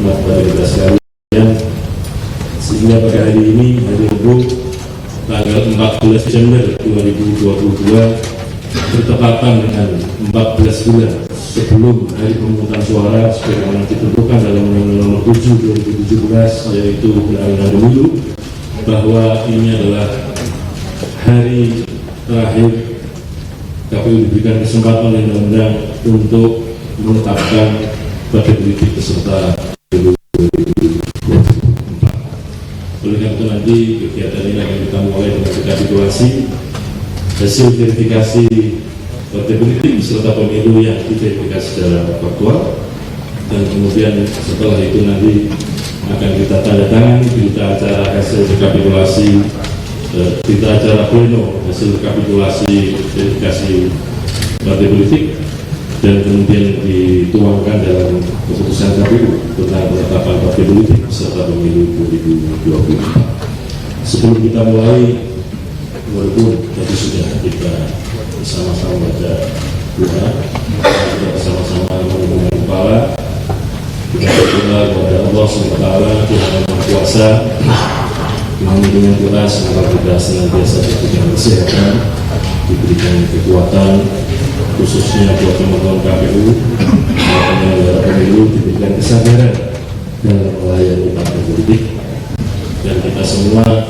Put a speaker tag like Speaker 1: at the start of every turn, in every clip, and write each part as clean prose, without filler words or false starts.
Speaker 1: rahmat pada kita sekalian, sehingga pada hari ini, hari Rabu, tanggal 14 Desember 2022, bertepatan dengan 14 bulan sebelum hari pemungutan suara sebagaimana ditentukan dalam Undang-Undang Nomor 7 2017, yaitu Undang-Undang Pemilu, bahwa ini adalah hari terakhir KPU diberikan kesempatan oleh undang-undang untuk menetapkan partai politik peserta pemilu 2024. Oleh karena itu nanti kegiatan ini akan kita mulai dengan rekapitulasi hasil verifikasi partai politik peserta pemilu yang diverifikasi secara faktual, dan kemudian setelah itu nanti akan kita tanda tangan berita acara hasil rekapitulasi, berita acara pleno hasil rekapitulasi verifikasi partai politik, dan kemudian dituangkan dalam keputusan KPU tentang penetapan partai politik peserta pemilu 2024. Sebelum kita mulai, walaupun tadi sudah kita bersama-sama baca doa, kita bersama-sama menundukkan kepala, kita berdoa kepada Allah SWT, Tuhan yang Maha Kuasa, dengan kita semoga kita senantiasa diberikan kesehatan, diberikan kekuatan, khususnya buat teman-teman KPU, penyelenggara pemilu, diberikan kesadaran dalam melayani partai politik, dan kita semua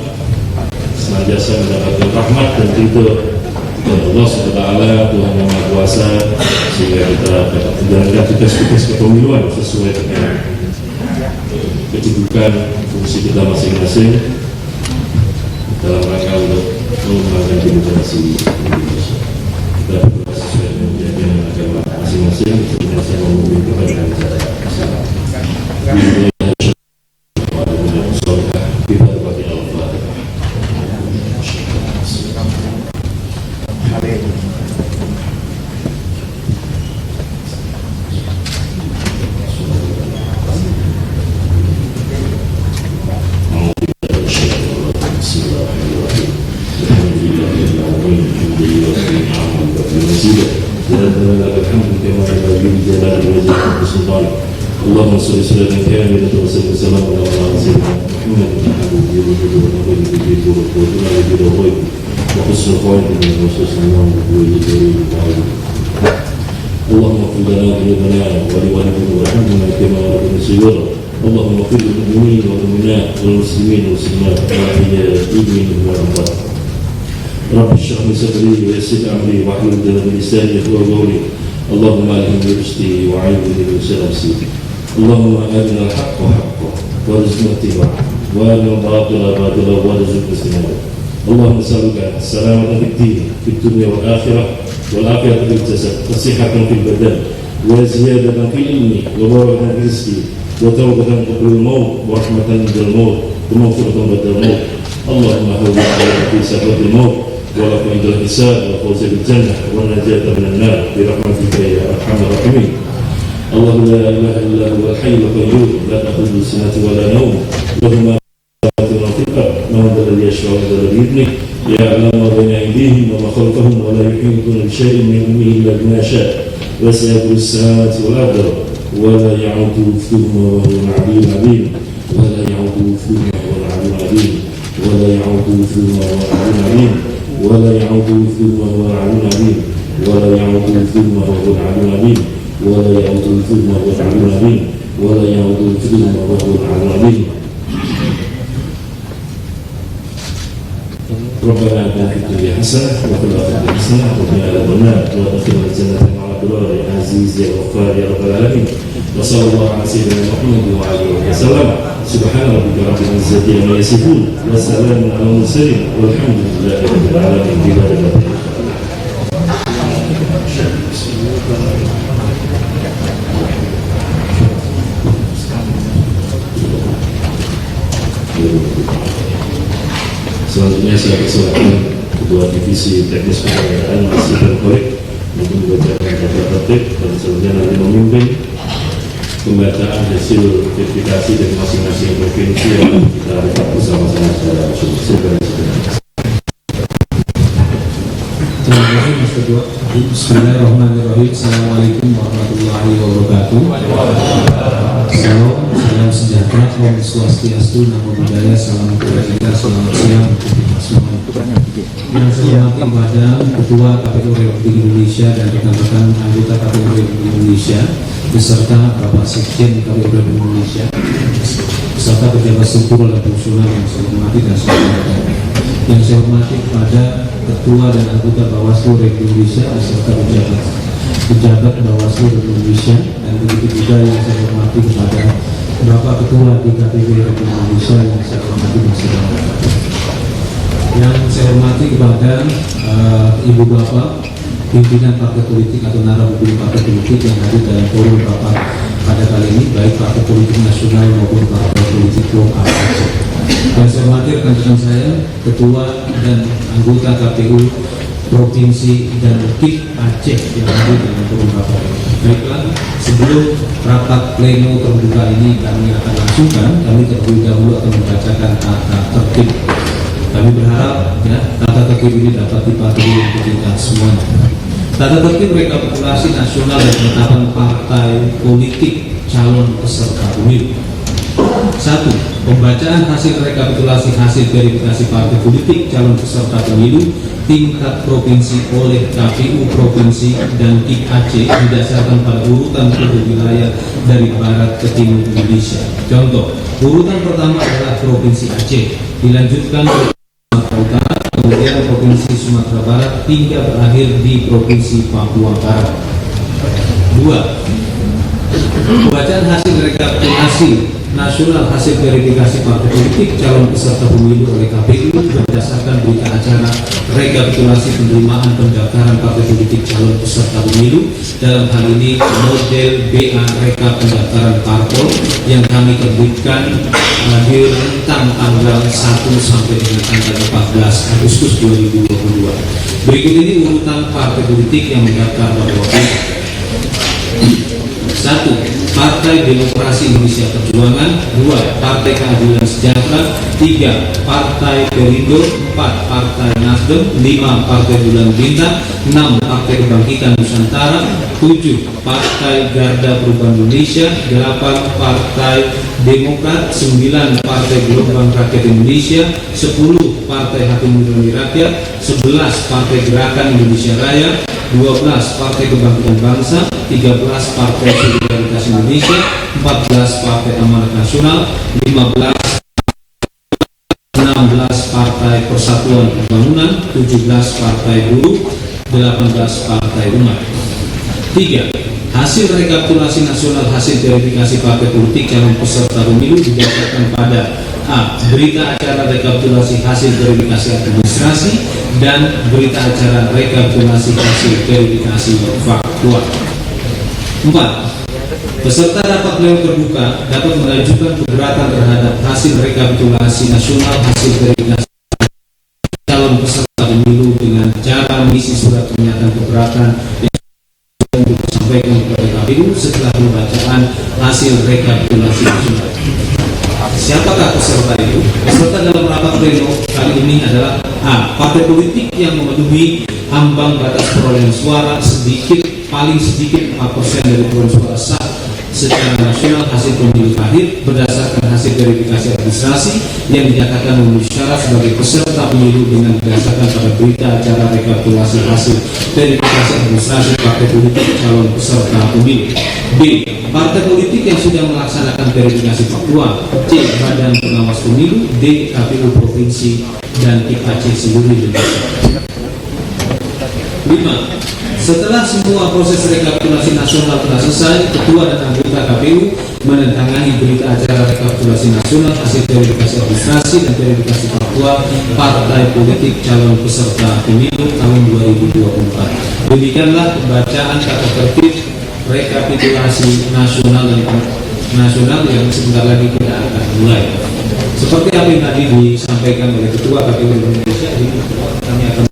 Speaker 1: senantiasa mendapatkan rahmat dan ridho dari Allah SWT, Tuhan yang Maha Kuasa, sehingga kita dapat menjalankan tugas-tugas kepemiluan sesuai dengan kedudukan fungsi kita masing-masing dalam rangka untuk mengembangkan demokrasi Indonesia. Kita berdoa sesuai dengan keyakinan agama masing-masing, sehingga saya memimpin kepada cara Islam. اللهم صل وسلم كاملة وسلم وسلام على سيدنا محمد وحسن خاتمة وحسن اللهم اغفر لنا ذنوبنا ولوالدينا وارحمنا كما ربنا صغيرا. اللهم اغفر للمؤمنين والمؤمنات والمسلمين والمسلمات والأحياء منهم والأموات. رب اشرح لي صدري ويسر أمري واحلل عقدة من لساني يفقهوا قولي. اللهم ألهمني رشدي وعلمني من شر نفسي. اللهم أرنا الحق حقا وارزقنا اتباعه، وأرنا الباطل باطلا وارزقنا اجتنابه. اللهم نسألك السلامة في الدين في الدنيا والآخرة، والعافية في الجسد، وصحة في البدن، وزيادة في العلم، وبركة في الرزق، وتوبة قبل الموت، ورحمة عند الموت، ومغفرة بعد الموت. اللهم هون علينا في سكرات الموت، ورفع عند الحساب، وفوز بالجنة، والنجاة من النار برحمتك يا أرحم الراحمين. الله لا إله إلا هو الحي القيوم، لا تأخذه سنة ولا نوم، له ما في الأرض، من ذا الذي يشفع عنده بإذنه، يعلم ما بين أيديهم وما خلفهم، ولا يحيطون بشيء من علمه إلا بما شاء، وسع كرسيه السماوات والأرض ولا يعوده حفظهما وهو العلي العظيم، ولا يعوده حفظهما وهو العلي العظيم، ولا يعوده حفظهما وهو العلي العظيم، ولا يعوده حفظهما وهو العلي العظيم، ولا يعوده حفظهما وهو العلي العظيم، ولا يعوده حفظهما وهو العلي العظيم، ولا يعوده حفظهما وهو العلي العظيم. ربنا آتنا في الدنيا حسنة وفي الآخرة حسنة وقنا عذاب النار وادخلنا الجنة مع الأبرار يا عزيز يا غفار يا رب العالمين. وصلى الله على سيدنا محمد وعلى آله وسلم. سبحان ربك رب العزة عما يصفون وسلام على المرسلين والحمد لله رب العالمين. Selanjutnya saya persilakan Ketua Divisi Teknis Penyelenggaraan Masjid dan Korek untuk membacakan kata tertib, dan selanjutnya nanti memimpin pembacaan hasil verifikasi dari masing-masing provinsi yang kita lihat bersama-sama secara langsung.
Speaker 2: Terima kasih Mas Ketua. Bismillahirrahmanirrahim. Assalamualaikum warahmatullahi wabarakatuh. Salam sejahtera, Om Swastiastu, Namo Buddhaya, Salam Kebajikan, selamat siang untuk semuanya. Yang saya hormati kepada Ketua KPU Republik Indonesia dan rekan-rekan anggota KPU Republik Indonesia beserta Bapak Sekjen KPU Republik Indonesia beserta pejabat struktural dan fungsional yang saya hormati dan saya hormati. Yang saya hormati kepada Ketua dan anggota Bawaslu Republik Indonesia beserta pejabat Bawaslu Republik Indonesia, dan begitu juga yang saya hormati kepada Bapak Ketua DKPP Republik Indonesia yang saya hormati dan saya hormati. Yang saya hormati kepada Ibu Bapak pimpinan partai politik atau narapidana partai politik yang hadir dalam forum rapat pada kali ini, baik partai politik nasional maupun partai politik lokal. Yang saya hormati rekan-rekan saya, ketua dan anggota KPU Provinsi dan KIP Aceh yang hadir dalam forum rapat ini. Baiklah, sebelum rapat pleno terbuka ini kami akan langsungkan, kami terlebih dahulu akan membacakan tata tertib. Kami berharap tata tertib ini dapat dipatuhi untuk kita semuanya. Tata tertib rekapitulasi nasional dan penetapan partai politik calon peserta pemilu. 1. Pembacaan hasil rekapitulasi hasil verifikasi partai politik calon peserta pemilu tingkat provinsi oleh KPU Provinsi dan KIP Aceh didasarkan pada urutan penduduk wilayah dari barat ke timur Indonesia. Contoh, urutan pertama adalah Provinsi Aceh, dilanjutkan Sumatera Utara, kemudian Provinsi Sumatera Barat hingga berakhir di Provinsi Papua Barat. 2. Pembacaan hasil rekapitulasi nasional hasil verifikasi partai politik calon peserta pemilu oleh KPU berdasarkan berita acara rekapitulasi penerimaan pendaftaran partai politik calon peserta pemilu, dalam hal ini model BA Rekap pendaftaran parpol yang kami terbitkan di rentang tanggal 1 sampai dengan tanggal 14 Agustus 2022. Berikut ini urutan partai politik yang mendaftar pada waktu itu. 1. Partai Demokrasi Indonesia Perjuangan. 2. Partai Keadilan Sejahtera. 3. Partai Perindo. 4. Partai Nasdem. 5. Partai Bulan Bintang. 6. Partai Kebangkitan Nusantara. 7. Partai Garda Perubahan Indonesia. 8. Partai Demokrat. 9. Partai Gelombang Rakyat Indonesia. 10. Partai Hati Nurani Rakyat. 11. Partai Gerakan Indonesia Raya. 12. Partai Kebangkitan Bangsa. 13. Partai Solidaritas Indonesia. 14. Partai Amanat Nasional. 15. 16. Partai Persatuan Pembangunan. 17. Partai Buruh. 18. Partai Umat. 3. Hasil rekapitulasi nasional hasil verifikasi partai politik calon peserta pemilu didasarkan pada A. Berita acara rekapitulasi hasil verifikasi administrasi dan berita acara rekapitulasi hasil verifikasi faktual. 4. Peserta rapat pleno terbuka dapat mengajukan keberatan terhadap hasil rekapitulasi nasional hasil verifikasi calon peserta pemilu dengan cara mengisi surat pernyataan keberatan yang disampaikan kepada KPU setelah pembacaan hasil rekapitulasi nasional. Siapakah peserta itu? Peserta dalam rapat pleno kali ini adalah A. Partai politik yang memenuhi ambang batas perolehan suara paling sedikit 4% dari perolehan suara sah secara nasional hasil pemilu akhir berdasarkan hasil verifikasi administrasi yang dinyatakan memenuhi syarat sebagai peserta pemilu dengan berdasarkan pada berita acara rekapitulasi hasil verifikasi administrasi partai politik calon peserta pemilu. B. Partai politik yang sudah melaksanakan verifikasi faktual. C. Badan pengawas pemilu. D. KPU Provinsi dan KIP Aceh seluruh Indonesia. 5. Setelah semua proses rekapitulasi nasional telah selesai, Ketua dan anggota KPU menandatangani berita acara rekapitulasi nasional hasil verifikasi administrasi dan verifikasi faktual partai politik calon peserta pemilu tahun 2024. Demikianlah pembacaan tata tertib rekapitulasi nasional yang sebentar lagi kita akan mulai. Seperti apa yang tadi disampaikan oleh Ketua KPU Indonesia, kami akan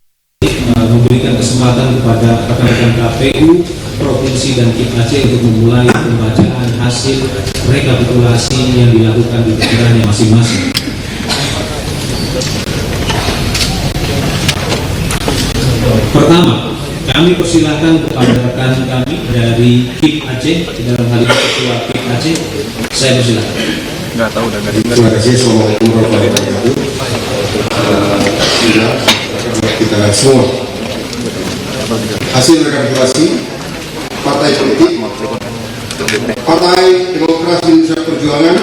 Speaker 2: memberikan kesempatan kepada rekan-rekan KPU Provinsi dan KIP Aceh untuk memulai pembacaan hasil rekapitulasi yang dilakukan di daerahnya masing-masing. Pertama, kami persilahkan kepada rekan kami dari KIP Aceh, dalam hal ini Ketua KIP Aceh, saya persilahkan.
Speaker 3: Nggak tahu dan nggak
Speaker 4: Terima kasih. Assalamualaikum warahmatullahi wabarakatuh. Kita semua hasil rekapitulasi partai politik Partai Demokrasi Indonesia Perjuangan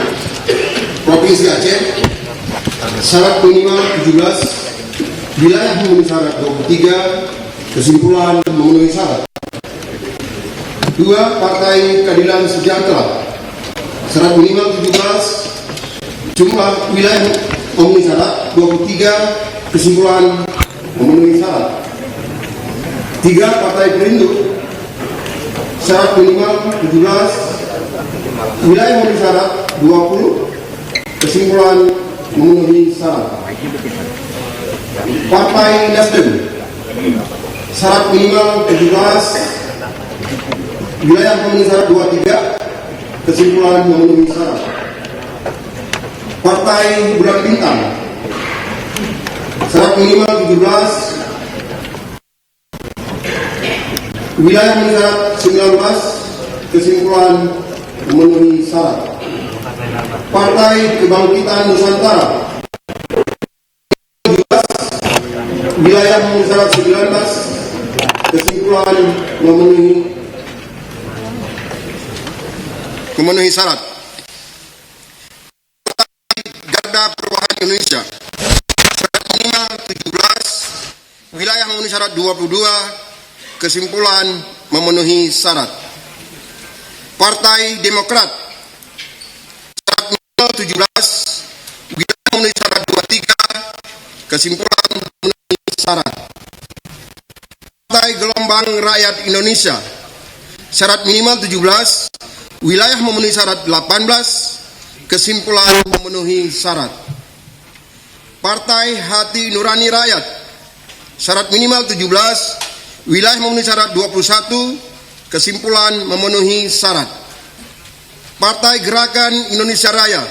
Speaker 4: Provinsi Aceh, syarat minimal 17, wilayah memenuhi syarat 23, kesimpulan memenuhi syarat. 2. Partai Keadilan Sejahtera, syarat minimal 17, jumlah wilayah memenuhi syarat 23, kesimpulan memenuhi syarat. 3. Partai Perindo, syarat minimal 17, wilayah memenuhi syarat 20, kesimpulan memenuhi syarat. Partai Nasdem, syarat minimal 17, wilayah memenuhi syarat 23, kesimpulan memenuhi syarat. Partai Bulan Bintang, syarat minimal 17, wilayah memenuhi syarat 19, kesimpulan memenuhi syarat. Partai Kebangkitan Nusantara, 17, wilayah memenuhi syarat 19, kesimpulan memenuhi syarat. Partai Garda Perubahan Indonesia, syarat minimal 17, wilayah memenuhi syarat 22, kesimpulan memenuhi syarat. Partai Demokrat, syarat minimal 17, wilayah memenuhi syarat 23, kesimpulan memenuhi syarat. Partai Gelombang Rakyat Indonesia, syarat minimal 17, wilayah memenuhi syarat 18, kesimpulan memenuhi syarat. Partai Hati Nurani Rakyat, syarat minimal 17, wilayah memenuhi syarat 21, kesimpulan memenuhi syarat. Partai Gerakan Indonesia Raya,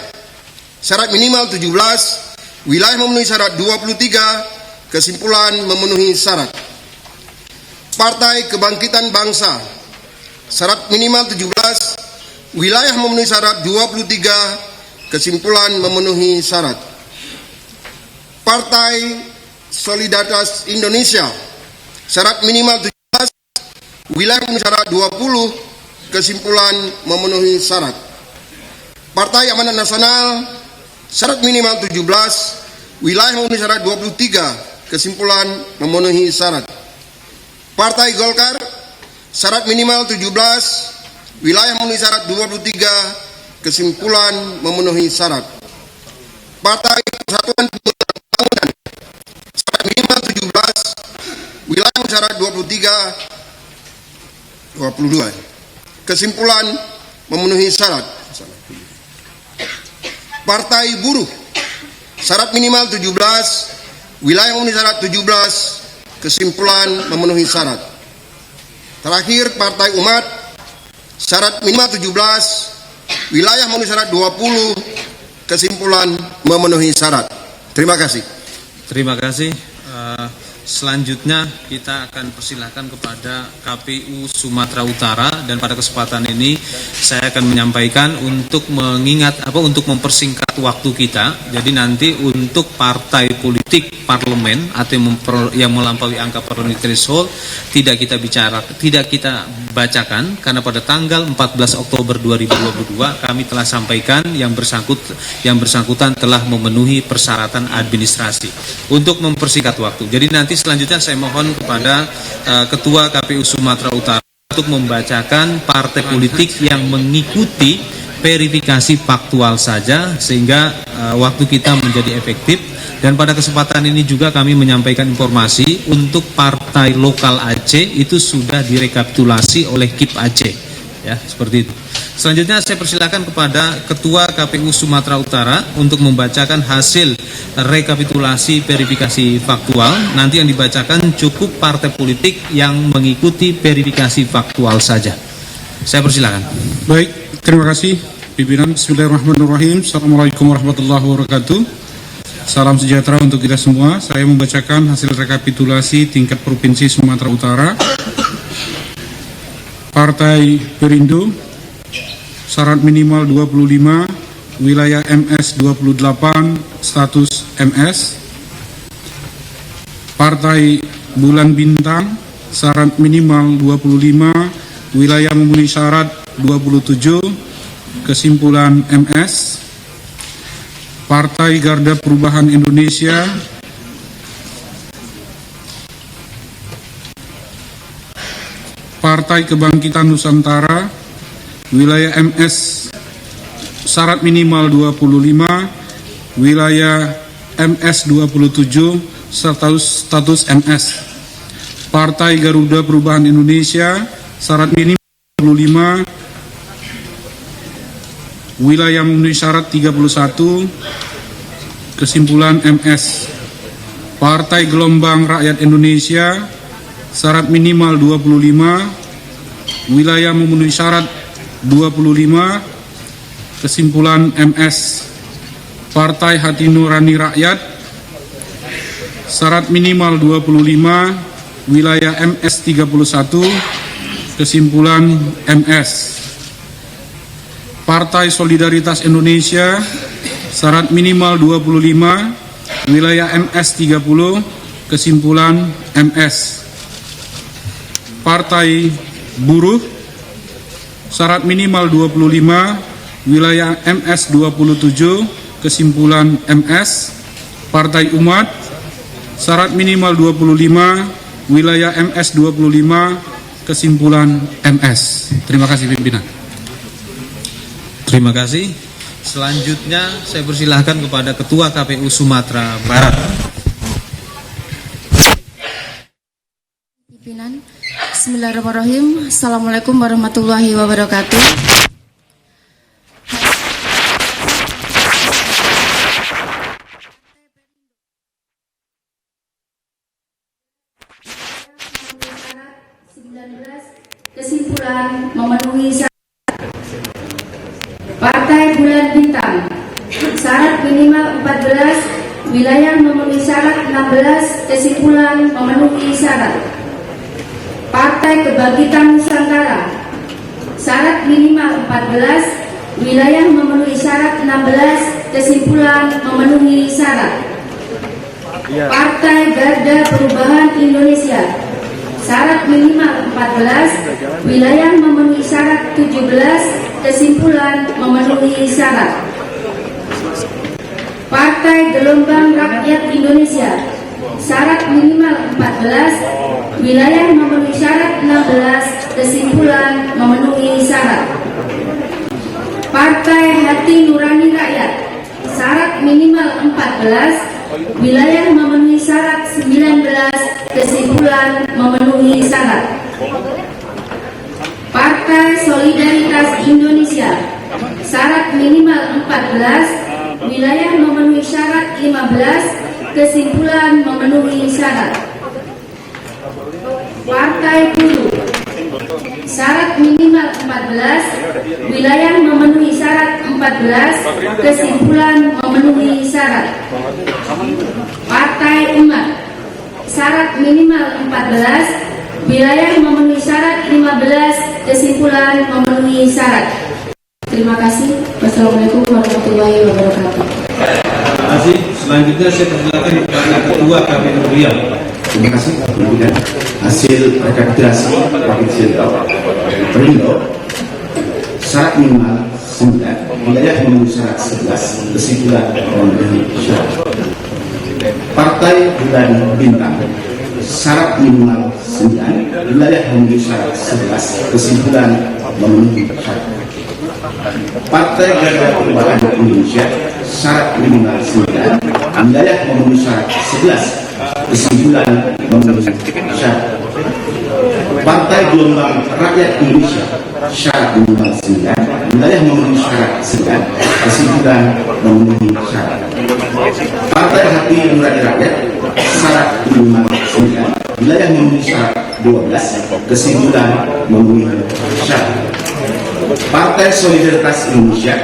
Speaker 4: syarat minimal 17, wilayah memenuhi syarat 23, kesimpulan memenuhi syarat. Partai Kebangkitan Bangsa, syarat minimal 17, wilayah memenuhi syarat 23, kesimpulan memenuhi syarat. Partai Solidaritas Indonesia, syarat minimal 17, wilayah memenuhi syarat 20, kesimpulan memenuhi syarat. Partai Amanat Nasional, syarat minimal 17, wilayah memenuhi syarat 23, kesimpulan memenuhi syarat. Partai Golkar, syarat minimal 17, wilayah memenuhi syarat 23, kesimpulan memenuhi syarat. Partai Persatuan Pembangunan, syarat minimal 17, wilayah memenuhi syarat 22, kesimpulan memenuhi syarat. Partai Buruh, syarat minimal 17, wilayah memenuhi syarat 17, kesimpulan memenuhi syarat. Terakhir, Partai Umat, syarat minimal 17, wilayah memenuhi syarat 20, kesimpulan memenuhi syarat. Terima kasih.
Speaker 2: Terima kasih. Selanjutnya kita akan persilahkan kepada KPU Sumatera Utara, dan pada kesempatan ini saya akan menyampaikan untuk untuk mempersingkat waktu kita. Jadi nanti untuk partai politik parlemen atau yang melampaui angka parliamentary threshold tidak kita bacakan, karena pada tanggal 14 Oktober 2022 kami telah sampaikan yang bersangkutan telah memenuhi persyaratan administrasi. Untuk mempersingkat waktu, jadi nanti selanjutnya saya mohon kepada Ketua KPU Sumatera Utara untuk membacakan partai politik yang mengikuti verifikasi faktual saja, sehingga waktu kita menjadi efektif. Dan pada kesempatan ini juga kami menyampaikan informasi untuk partai lokal Aceh itu sudah direkapitulasi oleh KIP Aceh, ya, seperti itu. Selanjutnya saya persilakan kepada Ketua KPU Sumatera Utara untuk membacakan hasil rekapitulasi verifikasi faktual. Nanti yang dibacakan cukup partai politik yang mengikuti verifikasi faktual saja. Saya persilakan.
Speaker 5: Baik, terima kasih pimpinan. Bismillahirrahmanirrahim. Assalamualaikum warahmatullahi wabarakatuh. Salam sejahtera untuk kita semua. Saya membacakan hasil rekapitulasi tingkat Provinsi Sumatera Utara. Partai Perindo, syarat minimal 25, wilayah MS 28 status MS. Partai Bulan Bintang syarat minimal 25, wilayah memenuhi syarat 27, kesimpulan MS. Partai Garda Perubahan Indonesia Partai Kebangkitan Nusantara wilayah MS syarat minimal 25, wilayah MS 27 status MS. Partai Garuda Perubahan Indonesia syarat minimal 25, wilayah memenuhi syarat 31, kesimpulan MS. Partai Gelombang Rakyat Indonesia syarat minimal 25, wilayah memenuhi syarat 25, kesimpulan MS. Partai Hati Nurani Rakyat syarat minimal 25, wilayah MS 31, kesimpulan MS. Partai Solidaritas Indonesia syarat minimal 25, wilayah MS 30, kesimpulan MS. Partai Buruh syarat minimal 25, wilayah MS 27, kesimpulan MS. Partai Umat syarat minimal 25, wilayah MS 25, kesimpulan MS. Terima kasih pimpinan.
Speaker 2: Terima kasih. Selanjutnya saya persilahkan kepada Ketua KPU Sumatera Barat.
Speaker 3: Pimpinan, Bismillahirrahmanirrahim. Assalamualaikum warahmatullahi wabarakatuh. Kesimpulan memenuhi syarat. Partai Bulan Bintang syarat minimal 14, wilayah memenuhi syarat 16, kesimpulan memenuhi syarat. Partai Kebangkitan Nusantara syarat minimal 14, wilayah memenuhi syarat 16, kesimpulan memenuhi syarat. Partai Garda Perubahan Indonesia syarat minimal 14, wilayah memenuhi syarat 17, kesimpulan memenuhi syarat. Partai Gelombang Rakyat Indonesia syarat minimal 14, wilayah memenuhi syarat 16, kesimpulan memenuhi syarat. Partai Hati Nurani Rakyat syarat minimal 14, wilayah memenuhi syarat 19, kesimpulan memenuhi syarat. Partai Solidaritas Indonesia syarat minimal 14, wilayah memenuhi syarat 15, kesimpulan memenuhi syarat. Partai Buruh syarat minimal 14, wilayah memenuhi syarat 14, kesimpulan memenuhi syarat. Partai Umat syarat minimal 14, wilayah memenuhi syarat 15, kesimpulan memenuhi syarat. Terima kasih. Wassalamualaikum warahmatullahi wabarakatuh.
Speaker 2: Terima kasih. Selanjutnya saya persilakan kepada Ketua KPU Riau.
Speaker 4: Terima kasih pimpinan. Hasil rekapitulasi Provinsi Riau syarat minimal 9, wilayah memenuhi syarat 11, kesimpulan memenuhi syarat. Partai Bulan Bintang syarat minimal 9, wilayah memenuhi syarat 11, kesimpulan memenuhi syarat. Partai Garda Perubahan Indonesia syarat minimal 9, wilayah memenuhi syarat 11, kesimpulan memenuhi syarat. Partai Gelombang Rakyat Indonesia syarat minimal 9, wilayah memenuhi syarat 9, kesimpulan memenuhi syarat. Partai Hati Nurani Rakyat syarat minimal 9, wilayah memenuhi syarat 12, kesimpulan memenuhi syarat. Partai Solidaritas Indonesia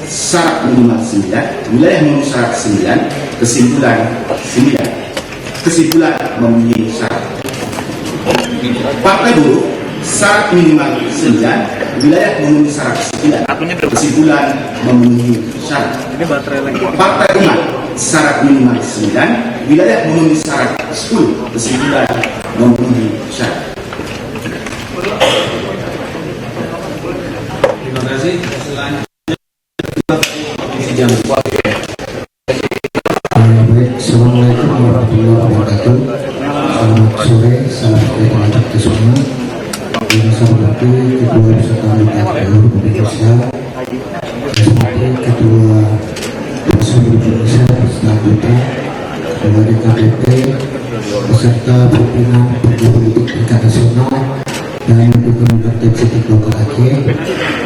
Speaker 4: syarat minimal 9, wilayah memenuhi syarat 9, kesimpulan 9, kesimpulan memenuhi syarat. Partai Buruh syarat minimal 9, wilayah memenuhi syarat 9, kesimpulan memenuhi syarat. Partai Umat syarat minimal 9, wilayah memenuhi syarat 10, kesimpulan memenuhi syarat.
Speaker 2: Terima kasih.
Speaker 6: Assalamualaikum warahmatullahi wabarakatuh. Selamat sore, salam sejahtera kita semua. Yang saya hormati Ketua Beserta Anggota KPU Republik Indonesia, Ketua Bawaslu Indonesia beserta anggota, Ketua DKPP, beserta pimpinan partai politik tingkat nasional dan dukungan partai politik lokal Aceh,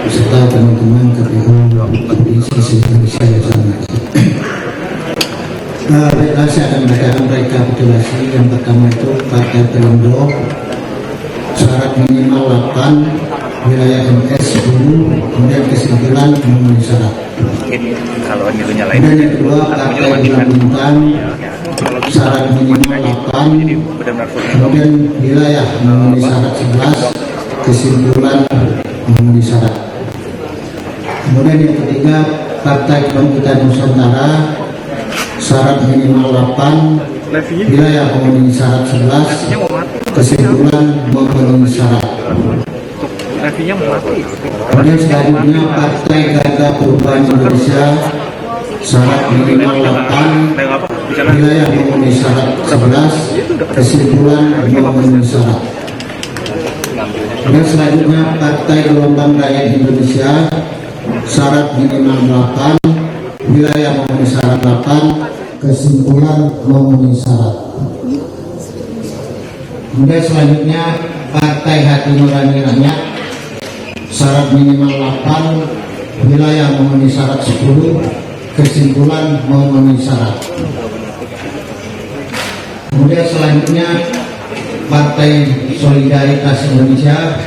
Speaker 6: beserta teman-teman KPU Provinsi Indonesia yang saya hormati. Baiklah, saya akan membacakan rekapitulasi. Yang pertama itu Partai Perindo syarat minimal 8, wilayah MS 10, kemudian kesimpulan memenuhi syarat. Kemudian yang kedua Partai Bulan Bintang syarat minimal 8, kemudian wilayah memenuhi syarat 11, kesimpulan memenuhi syarat. Kemudian yang ketiga Partai Kebangkitan Nusantara syarat minimal 8, wilayah memenuhi syarat 11, kesimpulan memenuhi syarat. Kemudian selanjutnya Partai Gagah Perubahan Indonesia syarat minimal 8, wilayah memenuhi syarat 11, kesimpulan memenuhi syarat. Kemudian selanjutnya Partai Gelombang Rakyat Indonesia syarat minimal 8, wilayah memenuhi syarat 8, kesimpulan memenuhi syarat. Kemudian selanjutnya Partai Hati Nurani Rakyat syarat minimal 8, wilayah memenuhi syarat 10, kesimpulan memenuhi syarat. Kemudian selanjutnya Partai Solidaritas Indonesia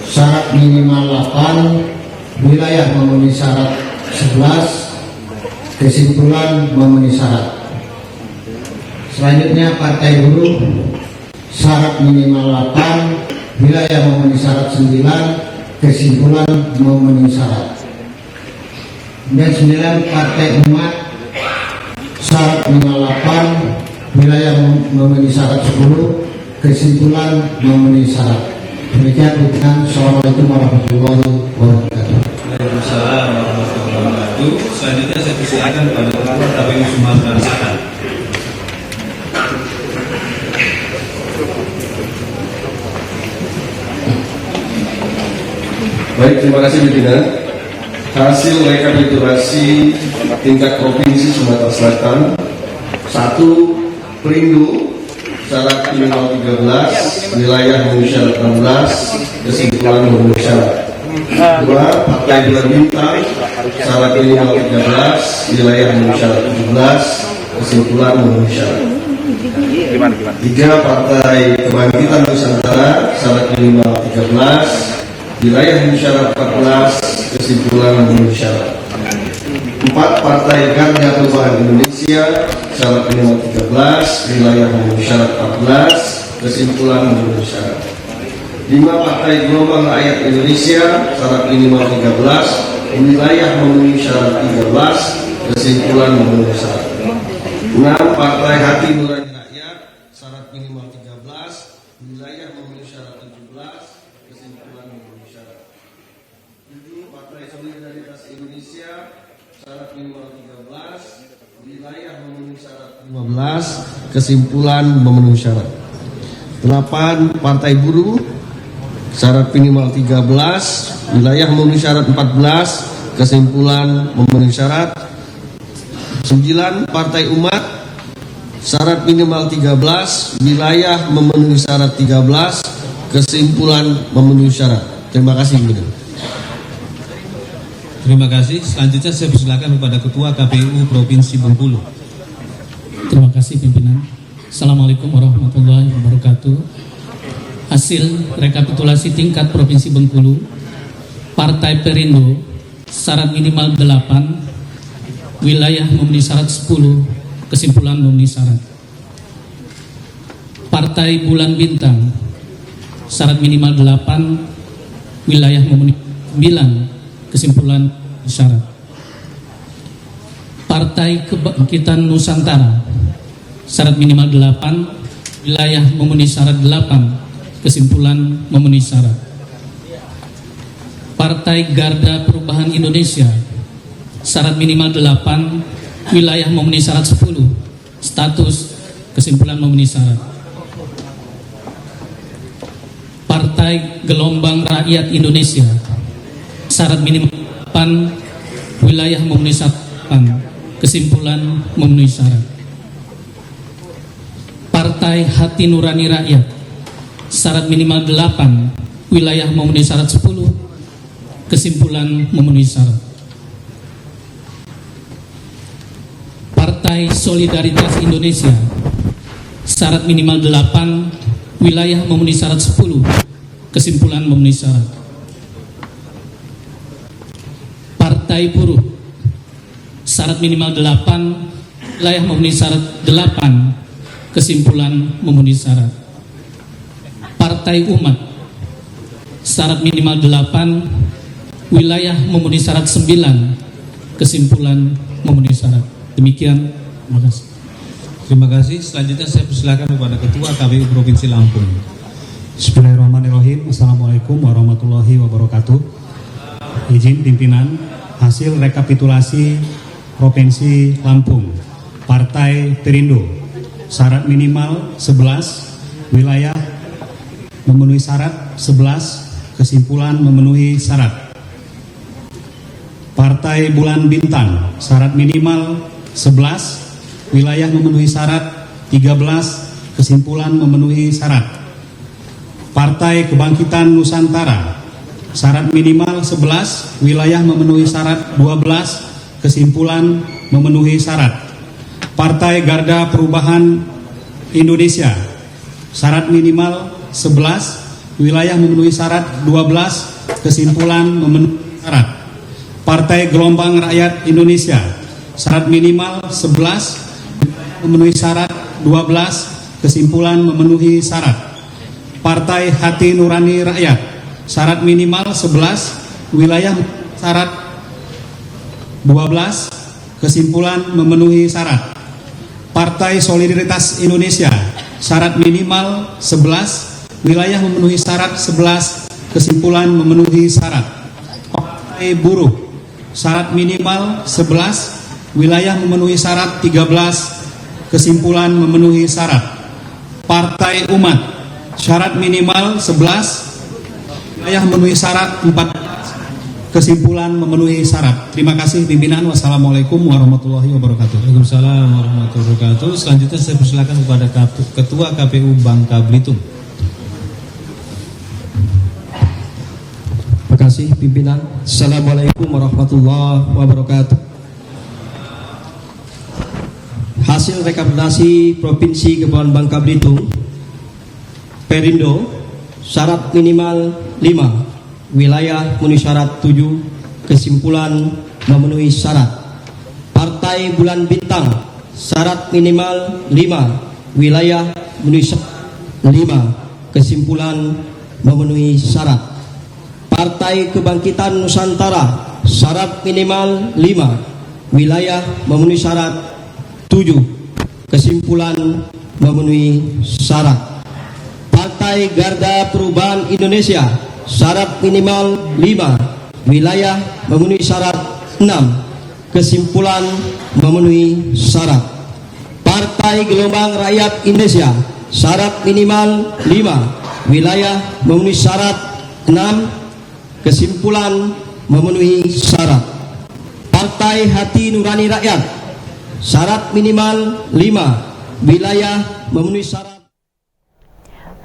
Speaker 6: syarat minimal 8, wilayah memenuhi syarat 11, kesimpulan memenuhi syarat. Selanjutnya Partai Buruh syarat minimal 8, wilayah memenuhi syarat 9, kesimpulan memenuhi syarat. Dan 9 Partai Umat syarat minimal 8, wilayah memenuhi syarat 10, kesimpulan memenuhi syarat. Demikian pimpinan. Assalamualaikum warahmatullahi wabarakatuh.
Speaker 2: Waalaikumsalam warahmatullahi wabarakatuh. Selanjutnya saya persilakan pada Ketua KPU Sumatera Selatan.
Speaker 7: Baik, terima kasih pimpinan. Hasil rekapitulasi tingkat provinsi Sumatera Selatan: 1. Perindo syarat minimal 13, wilayah memenuhi syarat 16, kesimpulan memenuhi syarat. 2. Partai Bulan Bintang syarat minimal 13, wilayah memenuhi syarat 17, kesimpulan memenuhi syarat. 3. Partai Kebangkitan Nusantara syarat minimal 13, wilayah memenuhi syarat 14, kesimpulan memenuhi syarat. 4. Partai Gagah Perubahan Indonesia syarat minimal 13, wilayah memenuhi syarat 14, kesimpulan memenuhi syarat. 5. Partai Gelombang Rakyat Indonesia syarat minimal 13, wilayah memenuhi syarat 13, kesimpulan memenuhi syarat. 6. Partai Hati Nurani Rakyat syarat minimal 13, wilayah memenuhi syarat 17, kesimpulan memenuhi syarat. 7. Partai Solidaritas Indonesia syarat minimal 13, wilayah memenuhi syarat 15, kesimpulan memenuhi syarat. 8. Partai Buruh syarat minimal 13, wilayah memenuhi syarat 14, kesimpulan memenuhi syarat. 9. Partai Umat syarat minimal 13, wilayah memenuhi syarat 13, kesimpulan memenuhi syarat. Terima kasih.
Speaker 2: Terima kasih. Selanjutnya saya persilakan kepada Ketua KPU Provinsi Bengkulu.
Speaker 8: Terima kasih pimpinan. Assalamualaikum warahmatullahi wabarakatuh. Hasil rekapitulasi tingkat Provinsi Bengkulu, Partai Perindo syarat minimal 8, wilayah memenuhi syarat 10, kesimpulan memenuhi syarat. Partai Bulan Bintang syarat minimal 8, wilayah memenuhi 9, kesimpulan syarat. Partai Kebangkitan Nusantara, syarat minimal 8, wilayah memenuhi syarat 8, kesimpulan memenuhi syarat. Partai Garda Perubahan Indonesia, syarat minimal 8, wilayah memenuhi syarat 10, status kesimpulan memenuhi syarat. Partai Gelombang Rakyat Indonesia, syarat minimal 8, wilayah memenuhi syarat 8, kesimpulan memenuhi syarat. Partai Hati Nurani Rakyat, syarat minimal 8, wilayah memenuhi syarat 10, kesimpulan memenuhi syarat. Partai Solidaritas Indonesia, syarat minimal 8, wilayah memenuhi syarat 10, kesimpulan memenuhi syarat. Partai Buruh, syarat minimal 8, wilayah memenuhi syarat 8, kesimpulan memenuhi syarat. Partai Umat, syarat minimal 8, wilayah memenuhi syarat 9, kesimpulan memenuhi syarat. Demikian, terima kasih.
Speaker 2: Terima kasih. Selanjutnya saya persilakan kepada Ketua KPU Provinsi Lampung.
Speaker 9: Bismillahirrahmanirrahim. Assalamualaikum warahmatullahi wabarakatuh. Izin pimpinan, hasil rekapitulasi Provinsi Lampung, Partai Perindo, syarat minimal 11, wilayah memenuhi syarat 11, kesimpulan memenuhi syarat. Partai Bulan Bintang, syarat minimal 11, wilayah memenuhi syarat 13, kesimpulan memenuhi syarat. Partai Kebangkitan Nusantara, syarat minimal 11, wilayah memenuhi syarat 12, kesimpulan memenuhi syarat. Partai Garda Perubahan Indonesia, syarat minimal 11, wilayah memenuhi syarat 12, kesimpulan memenuhi syarat. Partai Gelombang Rakyat Indonesia, syarat minimal 11, memenuhi syarat 12, kesimpulan memenuhi syarat. Partai Hati Nurani Rakyat, syarat minimal 11, wilayah syarat 12, kesimpulan memenuhi syarat. Partai Solidaritas Indonesia, syarat minimal 11, wilayah memenuhi syarat 11, kesimpulan memenuhi syarat. Partai Buruh, syarat minimal 11, wilayah memenuhi syarat 13, kesimpulan memenuhi syarat. Partai Umat, syarat minimal 11, wilayah memenuhi syarat 14, kesimpulan memenuhi syarat. Terima kasih pimpinan. Wassalamualaikum warahmatullahi wabarakatuh.
Speaker 2: Waalaikumsalam warahmatullahi wabarakatuh. Selanjutnya saya persilakan kepada Ketua KPU Bangka Belitung.
Speaker 10: Terima kasih pimpinan. Assalamualaikum warahmatullahi wabarakatuh. Hasil rekapitulasi Provinsi Kepulauan Bangka Belitung, Perindo, syarat minimal 5, wilayah memenuhi syarat 7, kesimpulan memenuhi syarat. Partai Bulan Bintang, syarat minimal 5, wilayah memenuhi syarat 5, kesimpulan memenuhi syarat. Partai Kebangkitan Nusantara, syarat minimal 5, wilayah memenuhi syarat 7, kesimpulan memenuhi syarat. Partai Garda Perubahan Indonesia, syarat minimal 5, wilayah memenuhi syarat 6, kesimpulan memenuhi syarat. Partai Gelombang Rakyat Indonesia, syarat minimal 5, wilayah memenuhi syarat 6, kesimpulan memenuhi syarat. Partai Hati Nurani Rakyat, syarat minimal 5, wilayah memenuhi syarat.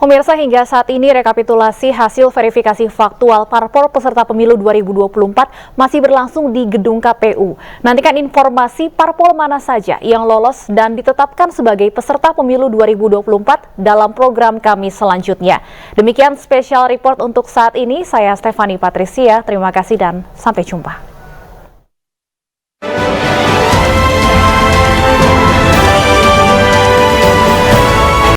Speaker 11: Pemirsa, hingga saat ini rekapitulasi hasil verifikasi faktual parpol peserta pemilu 2024 masih berlangsung di gedung KPU. Nantikan informasi parpol mana saja yang lolos dan ditetapkan sebagai peserta pemilu 2024 dalam program kami selanjutnya. Demikian spesial report untuk saat ini. Saya Stefani Patricia, terima kasih dan sampai jumpa.